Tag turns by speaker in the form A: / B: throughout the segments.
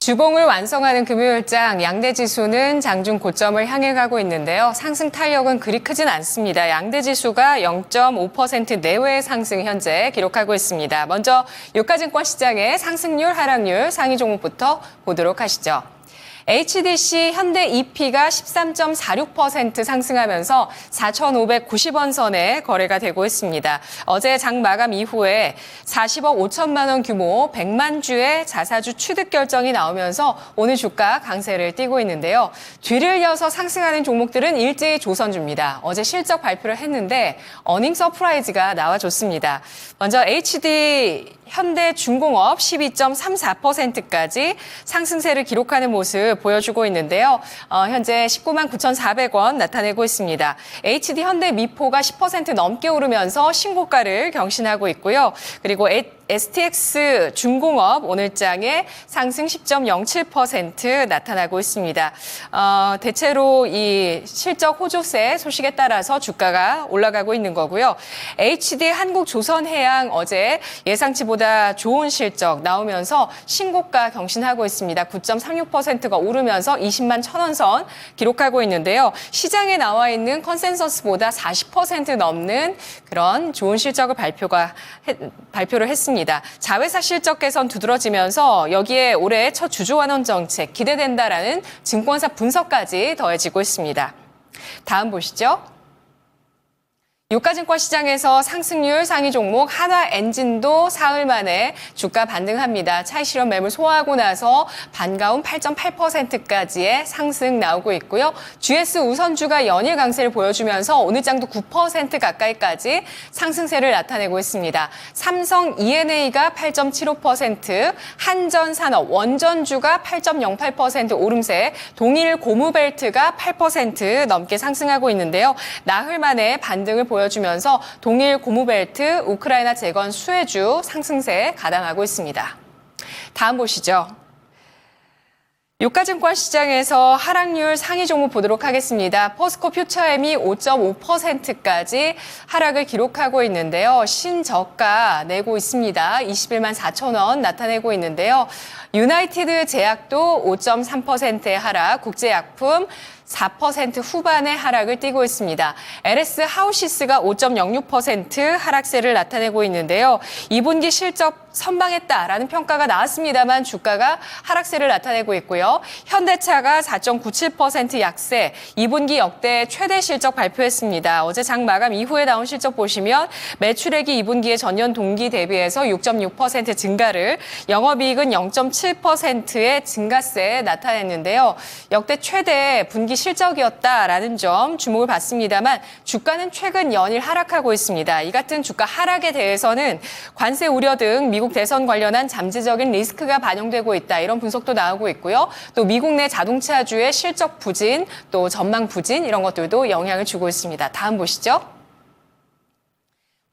A: 주봉을 완성하는 금요일장 양대지수는 장중 고점을 향해 가고 있는데요. 상승 탄력은 그리 크진 않습니다. 양대지수가 0.5% 내외의 상승 현재 기록하고 있습니다. 먼저 유가증권 시장의 상승률, 하락률 상위 종목부터 보도록 하시죠. HDC 현대 EP가 13.46% 상승하면서 4,590원 선에 거래가 되고 있습니다. 어제 장 마감 이후에 40억 5천만 원 규모 100만 주의 자사주 취득 결정이 나오면서 오늘 주가 강세를 띠고 있는데요. 뒤를 이어서 상승하는 종목들은 일제히 조선주입니다. 어제 실적 발표를 했는데 어닝 서프라이즈가 나와줬습니다. 먼저 HD 현대중공업 12.34%까지 상승세를 기록하는 모습 보여주고 있는데요. 현재 19만 9,400원 나타내고 있습니다. HD 현대미포가 10% 넘게 오르면서 신고가를 경신하고 있고요. 그리고 STX 중공업 오늘장에 상승 10.07% 나타나고 있습니다. 대체로 이 실적 호조세 소식에 따라서 주가가 올라가고 있는 거고요. HD 한국조선해양 어제 예상치보다 좋은 실적 나오면서 신고가 경신하고 있습니다. 9.36%가 오르면서 20만 1,000원 선 기록하고 있는데요. 시장에 나와 있는 컨센서스보다 40% 넘는 그런 좋은 실적을 발표를 했습니다. 자회사 실적 개선 두드러지면서 여기에 올해 첫 주주환원 정책 기대된다라는 증권사 분석까지 더해지고 있습니다. 다음 보시죠. 유가증권 시장에서 상승률 상위 종목 한화엔진도 사흘 만에 주가 반등합니다. 차익 실현 매물 소화하고 나서 반가운 8.8%까지의 상승 나오고 있고요. GS 우선주가 연일 강세를 보여주면서 오늘 장도 9% 가까이까지 상승세를 나타내고 있습니다. 삼성 ENA가 8.75%, 한전산업, 원전주가 8.08% 오름세, 동일 고무벨트가 8% 넘게 상승하고 있는데요. 나흘 만에 반등을 보여주면서 동일 고무벨트, 우크라이나 재건 수혜주 상승세에 가담하고 있습니다. 다음 보시죠. 유가증권 시장에서 하락률 상위 종목 보도록 하겠습니다. 포스코 퓨처엠이 5.5%까지 하락을 기록하고 있는데요. 신저가 내고 있습니다. 21만 4천 원 나타내고 있는데요. 유나이티드 제약도 5.3%의 하락, 국제약품 4% 후반의 하락을 띠고 있습니다. LS 하우시스가 5.06% 하락세를 나타내고 있는데요. 2분기 실적 선방했다라는 평가가 나왔습니다만 주가가 하락세를 나타내고 있고요. 현대차가 4.97% 약세, 2분기 역대 최대 실적 발표했습니다. 어제 장 마감 이후에 나온 실적 보시면 매출액이 2분기에 전년 동기 대비해서 6.6% 증가를, 영업이익은 0.7%의 증가세 나타냈는데요. 역대 최대 분기 실적이었다라는 점 주목을 받습니다만 주가는 최근 연일 하락하고 있습니다. 이 같은 주가 하락에 대해서는 관세 우려 등 미국 대선 관련한 잠재적인 리스크가 반영되고 있다. 이런 분석도 나오고 있고요. 또 미국 내 자동차주의 실적 부진, 또 전망 부진 이런 것들도 영향을 주고 있습니다. 다음 보시죠.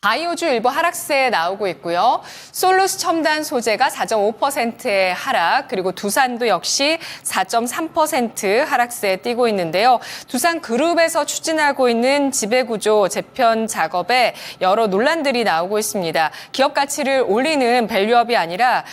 A: 바이오주 일부 하락세 나오고 있고요. 솔루스 첨단 소재가 4.5%의 하락, 그리고 두산도 역시 4.3% 하락세에 띄고 있는데요. 두산그룹에서 추진하고 있는 지배구조 재편 작업에 여러 논란들이 나오고 있습니다. 기업 가치를 올리는 밸류업이 아니라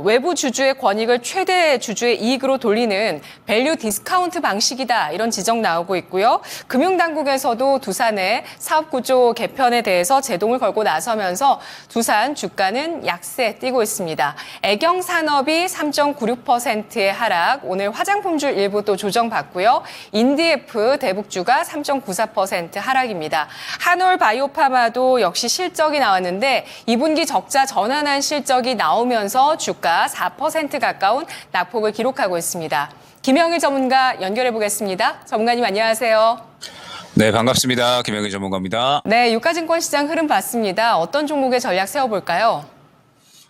A: 외부 주주의 권익을 최대 주주의 이익으로 돌리는 밸류 디스카운트 방식이다. 이런 지적 나오고 있고요. 금융당국에서도 두산의 사업구조 개편에 대해서 제동을 걸고 나서면서 두산 주가는 약세 띄고 있습니다. 애경산업이 3.96%의 하락, 오늘 화장품줄 일부 또 조정받고요. 인디에프 대북주가 3.94% 하락입니다. 한올바이오파마도 역시 실적이 나왔는데 2분기 적자 전환한 실적이 나오면서 주가 4% 가까운 낙폭을 기록하고 있습니다. 김영일 전문가 연결해 보겠습니다. 전문가님 안녕하세요.
B: 네, 반갑습니다. 김영일 전문가입니다.
A: 네, 유가증권 시장 흐름 봤습니다. 어떤 종목의 전략 세워볼까요?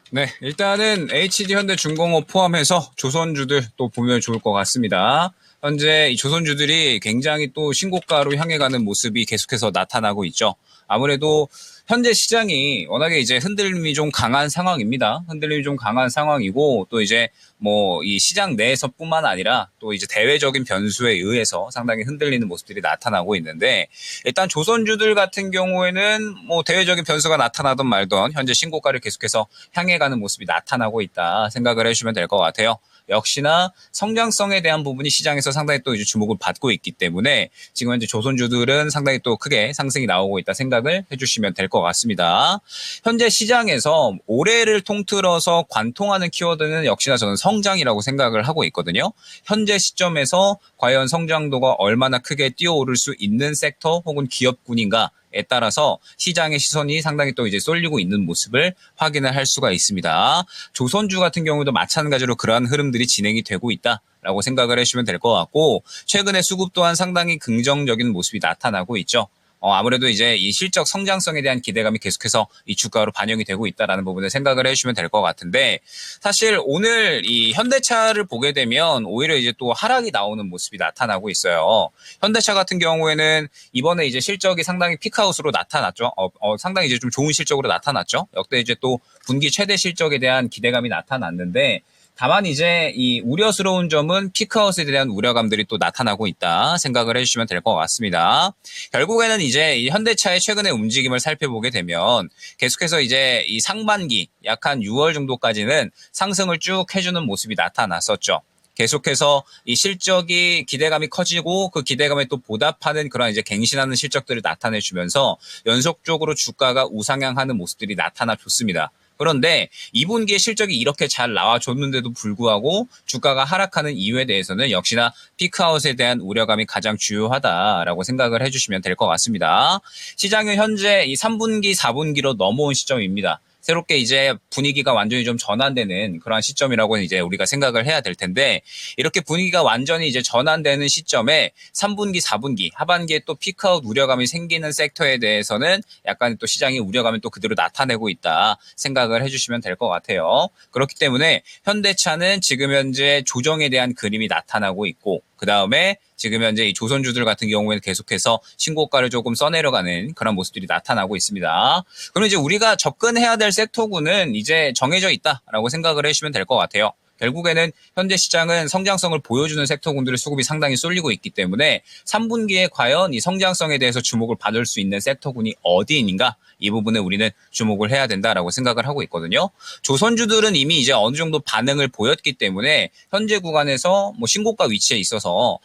B: 네, 일단은 HD 현대중공업 포함해서 조선주들 또 보면 좋을 것 같습니다. 현재 이 조선주들이 굉장히 또 신고가로 향해 가는 모습이 계속해서 나타나고 있죠. 아무래도 현재 시장이 워낙에 이제 흔들림이 좀 강한 상황입니다. 흔들림이 좀 강한 상황이고 또 이제 뭐 이 시장 내에서뿐만 아니라 또 이제 대외적인 변수에 의해서 상당히 흔들리는 모습들이 나타나고 있는데 일단 조선주들 같은 경우에는 뭐 대외적인 변수가 나타나던 말던 현재 신고가를 계속해서 향해 가는 모습이 나타나고 있다 생각을 해주시면 될 것 같아요. 역시나 성장성에 대한 부분이 시장에서 상당히 또 이제 주목을 받고 있기 때문에 지금 현재 조선주들은 상당히 또 크게 상승이 나오고 있다 생각을 해주시면 될 것 같습니다. 현재 시장에서 올해를 통틀어서 관통하는 키워드는 역시나 저는 성장이라고 생각을 하고 있거든요. 현재 시점에서 과연 성장도가 얼마나 크게 뛰어오를 수 있는 섹터 혹은 기업군인가 에 따라서 시장의 시선이 상당히 또 이제 쏠리고 있는 모습을 확인을 할 수가 있습니다. 조선주 같은 경우도 마찬가지로 그러한 흐름들이 진행이 되고 있다라고 생각을 해주시면 될 것 같고 최근에 수급 또한 상당히 긍정적인 모습이 나타나고 있죠. 아무래도 이제 이 실적 성장성에 대한 기대감이 계속해서 이 주가로 반영이 되고 있다라는 부분을 생각을 해주시면 될 것 같은데 사실 오늘 이 현대차를 보게 되면 오히려 이제 또 하락이 나오는 모습이 나타나고 있어요. 현대차 같은 경우에는 이번에 이제 실적이 상당히 피크아웃으로 나타났죠. 상당히 이제 좀 좋은 실적으로 나타났죠. 역대 이제 또 분기 최대 실적에 대한 기대감이 나타났는데 다만 이제 이 우려스러운 점은 피크아웃에 대한 우려감들이 또 나타나고 있다 생각을 해주시면 될 것 같습니다. 결국에는 이제 이 현대차의 최근의 움직임을 살펴보게 되면 계속해서 이제 이 상반기 약 한 6월 정도까지는 상승을 쭉 해주는 모습이 나타났었죠. 계속해서 이 실적이 기대감이 커지고 그 기대감에 또 보답하는 그런 이제 갱신하는 실적들을 나타내주면서 연속적으로 주가가 우상향하는 모습들이 나타나줬습니다. 그런데 2분기에 실적이 이렇게 잘 나와줬는데도 불구하고 주가가 하락하는 이유에 대해서는 역시나 피크아웃에 대한 우려감이 가장 주요하다라고 생각을 해주시면 될 것 같습니다. 시장은 현재 이 3분기, 4분기로 넘어온 시점입니다. 새롭게 이제 분위기가 완전히 좀 전환되는 그러한 시점이라고 이제 우리가 생각을 해야 될 텐데 이렇게 분위기가 완전히 이제 전환되는 시점에 3분기, 4분기 하반기에 또 피크아웃 우려감이 생기는 섹터에 대해서는 약간 또 시장이 우려감을 또 그대로 나타내고 있다 생각을 해주시면 될 것 같아요. 그렇기 때문에 현대차는 지금 현재 조정에 대한 그림이 나타나고 있고 그 다음에 지금 현재 이 조선주들 같은 경우에는 계속해서 신고가를 조금 써내려가는 그런 모습들이 나타나고 있습니다. 그럼 이제 우리가 접근해야 될 섹터군은 이제 정해져 있다라고 생각을 해주시면 될 것 같아요. 결국에는 현재 시장은 성장성을 보여주는 섹터군들의 수급이 상당히 쏠리고 있기 때문에 3분기에 과연 이 성장성에 대해서 주목을 받을 수 있는 섹터군이 어디인가 이 부분에 우리는 주목을 해야 된다라고 생각을 하고 있거든요. 조선주들은 이미 이제 어느 정도 반응을 보였기 때문에 현재 구간에서 뭐 신고가 위치에 있어서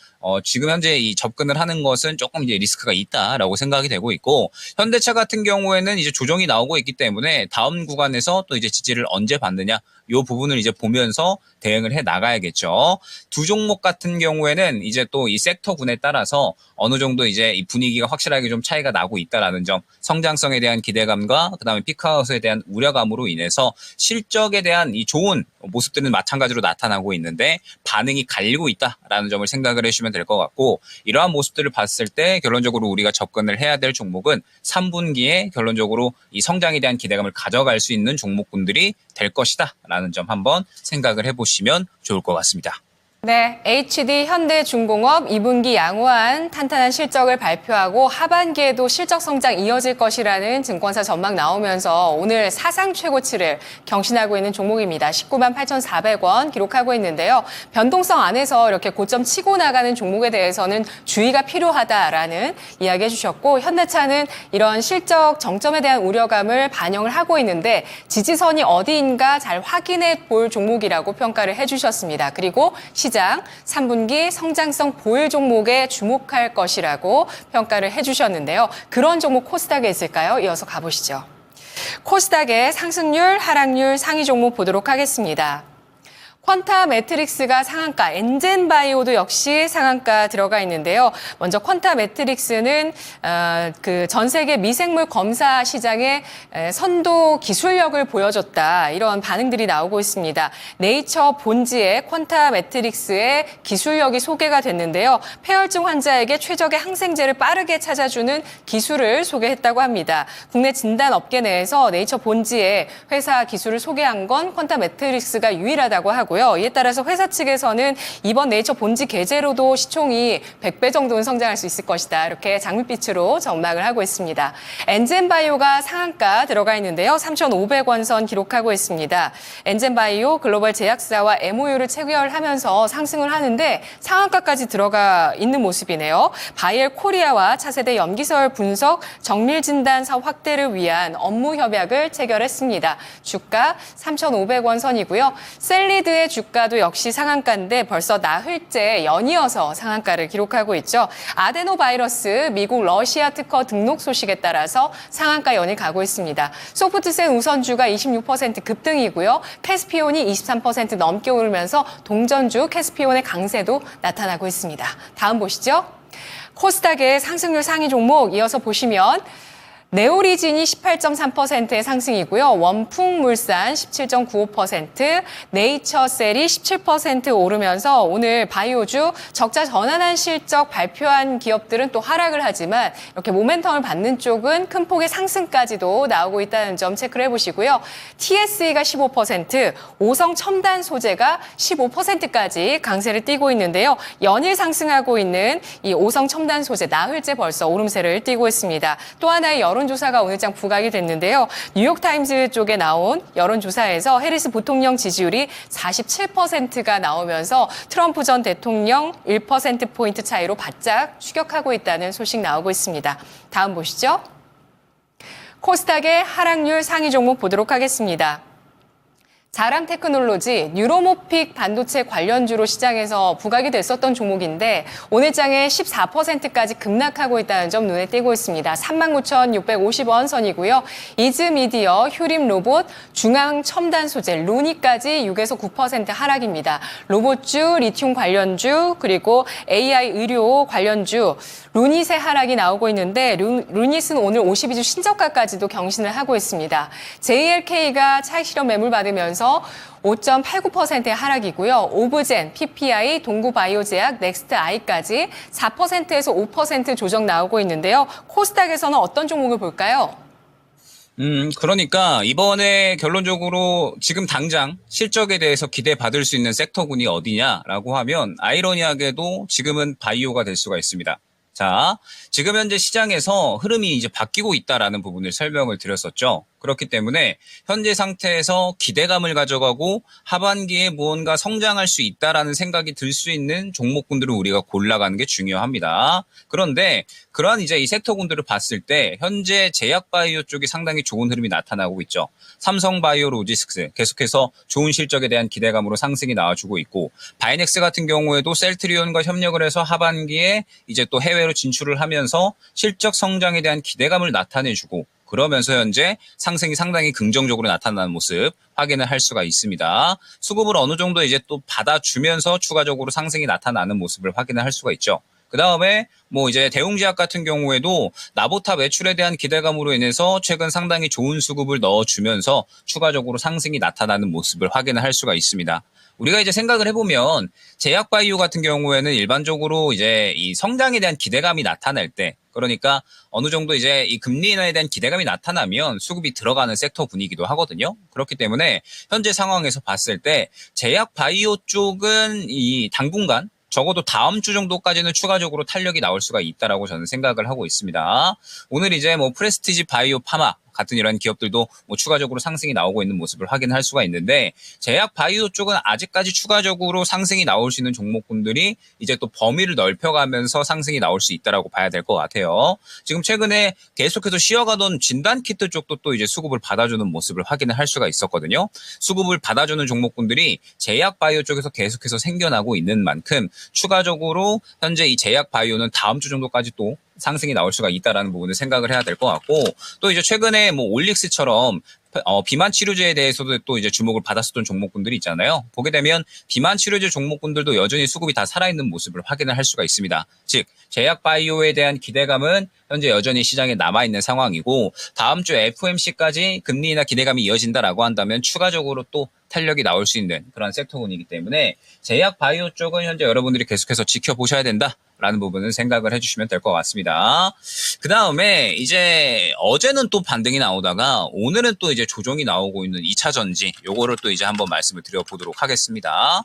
B: 지금 현재 이 접근을 하는 것은 조금 이제 리스크가 있다라고 생각이 되고 있고 현대차 같은 경우에는 이제 조정이 나오고 있기 때문에 다음 구간에서 또 이제 지지를 언제 받느냐 이 부분을 이제 보면서 대응을 해 나가야겠죠. 두 종목 같은 경우에는 이제 또 이 섹터군에 따라서 어느 정도 이제 이 분위기가 확실하게 좀 차이가 나고 있다라는 점, 성장성에 대한 기대감과 그다음에 피크아웃에 대한 우려감으로 인해서 실적에 대한 이 좋은 모습들은 마찬가지로 나타나고 있는데 반응이 갈리고 있다라는 점을 생각을 해주시면 될 것 같고 이러한 모습들을 봤을 때 결론적으로 우리가 접근을 해야 될 종목은 3분기에 결론적으로 이 성장에 대한 기대감을 가져갈 수 있는 종목군들이 될 것이다 라는 점 한번 생각을 해보시면 좋을 것 같습니다.
A: 네, HD 현대중공업 2분기 양호한 탄탄한 실적을 발표하고 하반기에도 실적 성장 이어질 것이라는 증권사 전망 나오면서 오늘 사상 최고치를 경신하고 있는 종목입니다. 19만 8,400원 기록하고 있는데요. 변동성 안에서 이렇게 고점 치고 나가는 종목에 대해서는 주의가 필요하다라는 이야기 해주셨고 현대차는 이런 실적 정점에 대한 우려감을 반영을 하고 있는데 지지선이 어디인가 잘 확인해 볼 종목이라고 평가를 해주셨습니다. 그리고 시장 3분기 성장성 보일 종목에 주목할 것이라고 평가를 해주셨는데요. 그런 종목 코스닥에 있을까요? 이어서 가보시죠. 코스닥의 상승률, 하락률 상위 종목 보도록 하겠습니다. 퀀타 매트릭스가 상한가, 엔젠바이오도 역시 상한가 들어가 있는데요. 먼저 퀀타 매트릭스는 그 전 세계 미생물 검사 시장에 선도 기술력을 보여줬다. 이런 반응들이 나오고 있습니다. 네이처 본지에 퀀타 매트릭스의 기술력이 소개가 됐는데요. 폐혈증 환자에게 최적의 항생제를 빠르게 찾아주는 기술을 소개했다고 합니다. 국내 진단 업계 내에서 네이처 본지에 회사 기술을 소개한 건 퀀타 매트릭스가 유일하다고 하고 나오고요. 이에 따라서 회사 측에서는 이번 네이처 본지 계제로도 시총이 100배 정도는 성장할 수 있을 것이다. 이렇게 장밋빛으로 전망을 하고 있습니다. 엔젠바이오가 상한가 들어가 있는데요. 3,500원 선 기록하고 있습니다. 엔젠바이오 글로벌 제약사와 MOU를 체결하면서 상승을 하는데 상한가까지 들어가 있는 모습이네요. 바이엘 코리아와 차세대 염기설 분석 정밀 진단 사업 확대를 위한 업무 협약을 체결했습니다. 주가 3,500원 선이고요. 셀리드의 주가도 역시 상한가인데 벌써 나흘째 연이어서 상한가를 기록하고 있죠. 아데노바이러스 미국 러시아 특허 등록 소식에 따라서 상한가 연일 가고 있습니다. 소프트센 우선주가 26% 급등이고요. 캐스피온이 23% 넘게 오르면서 동전주 캐스피온의 강세도 나타나고 있습니다. 다음 보시죠. 코스닥의 상승률 상위 종목 이어서 보시면 네오리진이 18.3%의 상승이고요. 원풍물산 17.95%, 네이처셀이 17% 오르면서 오늘 바이오주 적자 전환한 실적 발표한 기업들은 또 하락을 하지만 이렇게 모멘텀을 받는 쪽은 큰 폭의 상승까지도 나오고 있다는 점 체크를 해보시고요. TSE가 15%, 오성 첨단 소재가 15%까지 강세를 띠고 있는데요. 연일 상승하고 있는 이 오성 첨단 소재 나흘째 벌써 오름세를 띠고 있습니다. 또 하나의 여론조사가 오늘장 부각이 됐는데요. 뉴욕타임즈 쪽에 나온 여론조사에서 해리스 부통령 지지율이 47%가 나오면서 트럼프 전 대통령 1%포인트 차이로 바짝 추격하고 있다는 소식 나오고 있습니다. 다음 보시죠. 코스닥의 하락률 상위 종목 보도록 하겠습니다. 자람 테크놀로지, 뉴로모픽 반도체 관련주로 시장에서 부각이 됐었던 종목인데 오늘장에 14%까지 급락하고 있다는 점 눈에 띄고 있습니다. 39,650원 선이고요. 이즈미디어, 휴림로봇, 중앙첨단소재, 루니까지 6에서 9% 하락입니다. 로봇주, 리튬 관련주, 그리고 AI 의료 관련주, 루닛의 하락이 나오고 있는데 루닛은 오늘 52주 신저가까지도 경신을 하고 있습니다. JLK가 차익 실현 매물 받으면서 5.89%의 하락이고요. 오브젠, PPI, 동구바이오제약, 넥스트아이까지 4%에서 5% 조정 나오고 있는데요. 코스닥에서는 어떤 종목을 볼까요?
B: 그러니까 이번에 결론적으로 지금 당장 실적에 대해서 기대받을 수 있는 섹터군이 어디냐라고 하면 아이러니하게도 지금은 바이오가 될 수가 있습니다. 자, 지금 현재 시장에서 흐름이 이제 바뀌고 있다라는 부분을 설명을 드렸었죠. 그렇기 때문에 현재 상태에서 기대감을 가져가고 하반기에 무언가 성장할 수 있다라는 생각이 들 수 있는 종목군들을 우리가 골라가는 게 중요합니다. 그런데 그러한 이제 이 섹터군들을 봤을 때 현재 제약바이오 쪽이 상당히 좋은 흐름이 나타나고 있죠. 삼성바이오로지스크 계속해서 좋은 실적에 대한 기대감으로 상승이 나와주고 있고 바이넥스 같은 경우에도 셀트리온과 협력을 해서 하반기에 이제 또 해외로 진출을 하면서 실적 성장에 대한 기대감을 나타내주고 그러면서 현재 상승이 상당히 긍정적으로 나타나는 모습 확인을 할 수가 있습니다. 수급을 어느 정도 이제 또 받아주면서 추가적으로 상승이 나타나는 모습을 확인을 할 수가 있죠. 그 다음에 뭐 이제 대웅제약 같은 경우에도 나보탑 매출에 대한 기대감으로 인해서 최근 상당히 좋은 수급을 넣어주면서 추가적으로 상승이 나타나는 모습을 확인을 할 수가 있습니다. 우리가 이제 생각을 해보면 제약바이오 같은 경우에는 일반적으로 이제 이 성장에 대한 기대감이 나타날 때 그러니까 어느 정도 이제 이 금리 인하에 대한 기대감이 나타나면 수급이 들어가는 섹터 분위기도 하거든요. 그렇기 때문에 현재 상황에서 봤을 때 제약바이오 쪽은 이 당분간 적어도 다음 주 정도까지는 추가적으로 탄력이 나올 수가 있다라고 저는 생각을 하고 있습니다. 오늘 이제 뭐 프레스티지 바이오 파마 같은 이런 기업들도 뭐 추가적으로 상승이 나오고 있는 모습을 확인할 수가 있는데 제약 바이오 쪽은 아직까지 추가적으로 상승이 나올 수 있는 종목군들이 이제 또 범위를 넓혀가면서 상승이 나올 수 있다라고 봐야 될 것 같아요. 지금 최근에 계속해서 쉬어가던 진단키트 쪽도 또 이제 수급을 받아주는 모습을 확인을 할 수가 있었거든요. 수급을 받아주는 종목군들이 제약 바이오 쪽에서 계속해서 생겨나고 있는 만큼 추가적으로 현재 이 제약 바이오는 다음 주 정도까지 또 상승이 나올 수가 있다라는 부분을 생각을 해야 될 것 같고 또 이제 최근에 뭐 올릭스처럼 비만 치료제에 대해서도 또 이제 주목을 받았었던 종목군들이 있잖아요. 보게 되면 비만 치료제 종목군들도 여전히 수급이 다 살아있는 모습을 확인을 할 수가 있습니다. 즉 제약 바이오에 대한 기대감은 현재 여전히 시장에 남아있는 상황이고 다음 주 FOMC까지 금리 인하 기대감이 이어진다라고 한다면 추가적으로 또 탄력이 나올 수 있는 그런 섹터군이기 때문에 제약 바이오 쪽은 현재 여러분들이 계속해서 지켜보셔야 된다. 라는 부분은 생각을 해주시면 될 것 같습니다. 그 다음에 이제 어제는 또 반등이 나오다가 오늘은 또 이제 조정이 나오고 있는 2차 전지 요거를 또 이제 한번 말씀을 드려보도록 하겠습니다.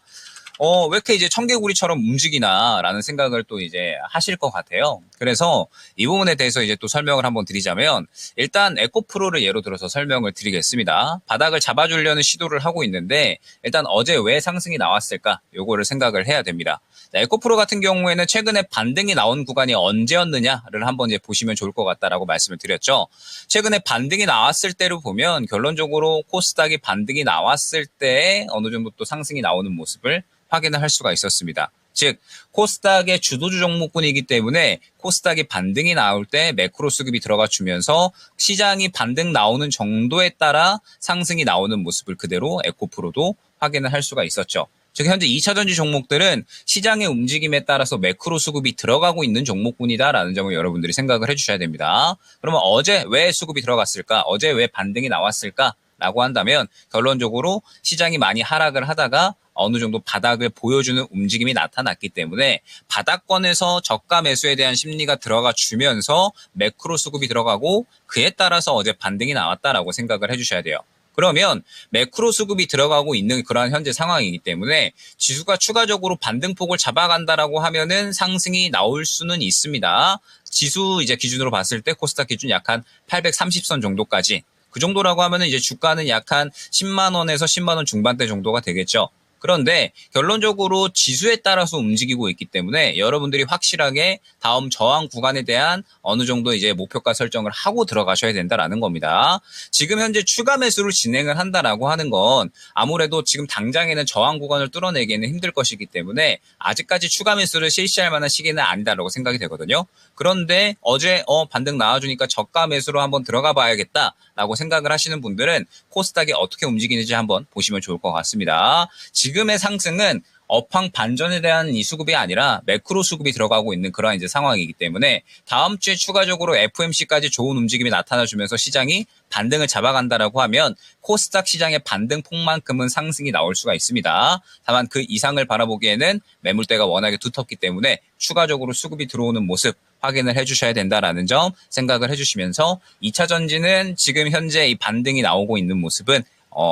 B: 왜 이렇게 이제 청개구리처럼 움직이나라는 생각을 또 이제 하실 것 같아요. 그래서 이 부분에 대해서 이제 또 설명을 한번 드리자면 일단 에코프로를 예로 들어서 설명을 드리겠습니다. 바닥을 잡아주려는 시도를 하고 있는데 일단 어제 왜 상승이 나왔을까? 요거를 생각을 해야 됩니다. 에코프로 같은 경우에는 최근에 반등이 나온 구간이 언제였느냐를 한번 이제 보시면 좋을 것 같다라고 말씀을 드렸죠. 최근에 반등이 나왔을 때를 보면 결론적으로 코스닥이 반등이 나왔을 때 어느 정도 또 상승이 나오는 모습을 확인을 할 수가 있었습니다. 즉 코스닥의 주도주 종목군이기 때문에 코스닥이 반등이 나올 때 매크로 수급이 들어가 주면서 시장이 반등 나오는 정도에 따라 상승이 나오는 모습을 그대로 에코프로도 확인을 할 수가 있었죠. 즉 현재 2차전지 종목들은 시장의 움직임에 따라서 매크로 수급이 들어가고 있는 종목군이다라는 점을 여러분들이 생각을 해주셔야 됩니다. 그러면 어제 왜 수급이 들어갔을까? 어제 왜 반등이 나왔을까? 라고 한다면 결론적으로 시장이 많이 하락을 하다가 어느 정도 바닥을 보여주는 움직임이 나타났기 때문에 바닥권에서 저가 매수에 대한 심리가 들어가 주면서 매크로 수급이 들어가고 그에 따라서 어제 반등이 나왔다라고 생각을 해주셔야 돼요. 그러면 매크로 수급이 들어가고 있는 그러한 현재 상황이기 때문에 지수가 추가적으로 반등폭을 잡아간다라고 하면은 상승이 나올 수는 있습니다. 지수 이제 기준으로 봤을 때 코스닥 기준 약 한 830선 정도까지 그 정도라고 하면은 이제 주가는 약 한 10만 원에서 10만 원 중반대 정도가 되겠죠. 그런데 결론적으로 지수에 따라서 움직이고 있기 때문에 여러분들이 확실하게 다음 저항 구간에 대한 어느 정도 이제 목표가 설정을 하고 들어가셔야 된다라는 겁니다. 지금 현재 추가 매수를 진행을 한다라고 하는 건 아무래도 지금 당장에는 저항 구간을 뚫어내기에는 힘들 것이기 때문에 아직까지 추가 매수를 실시할 만한 시기는 아니다라고 생각이 되거든요. 그런데 어제 반등 나와주니까 저가 매수로 한번 들어가 봐야겠다라고 생각을 하시는 분들은 코스닥이 어떻게 움직이는지 한번 보시면 좋을 것 같습니다. 지금의 상승은 업황 반전에 대한 이 수급이 아니라 매크로 수급이 들어가고 있는 그런 이제 상황이기 때문에 다음 주에 추가적으로 FOMC까지 좋은 움직임이 나타나주면서 시장이 반등을 잡아간다라고 하면 코스닥 시장의 반등폭만큼은 상승이 나올 수가 있습니다. 다만 그 이상을 바라보기에는 매물대가 워낙에 두텁기 때문에 추가적으로 수급이 들어오는 모습 확인을 해주셔야 된다라는 점 생각을 해주시면서 2차 전지는 지금 현재 이 반등이 나오고 있는 모습은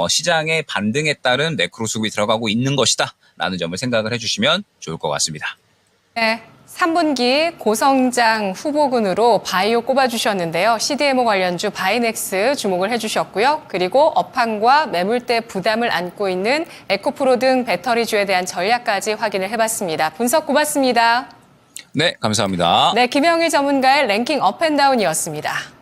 B: 시장의 반등에 따른 매크로 수급이 들어가고 있는 것이다 라는 점을 생각을 해주시면 좋을 것 같습니다.
A: 네, 3분기 고성장 후보군으로 바이오 꼽아주셨는데요. CDMO 관련주 바이넥스 주목을 해주셨고요. 그리고 업황과 매물대 부담을 안고 있는 에코프로 등 배터리주에 대한 전략까지 확인을 해봤습니다. 분석 고맙습니다.
B: 네, 감사합니다.
A: 네, 김영희 전문가의 랭킹 업앤다운이었습니다.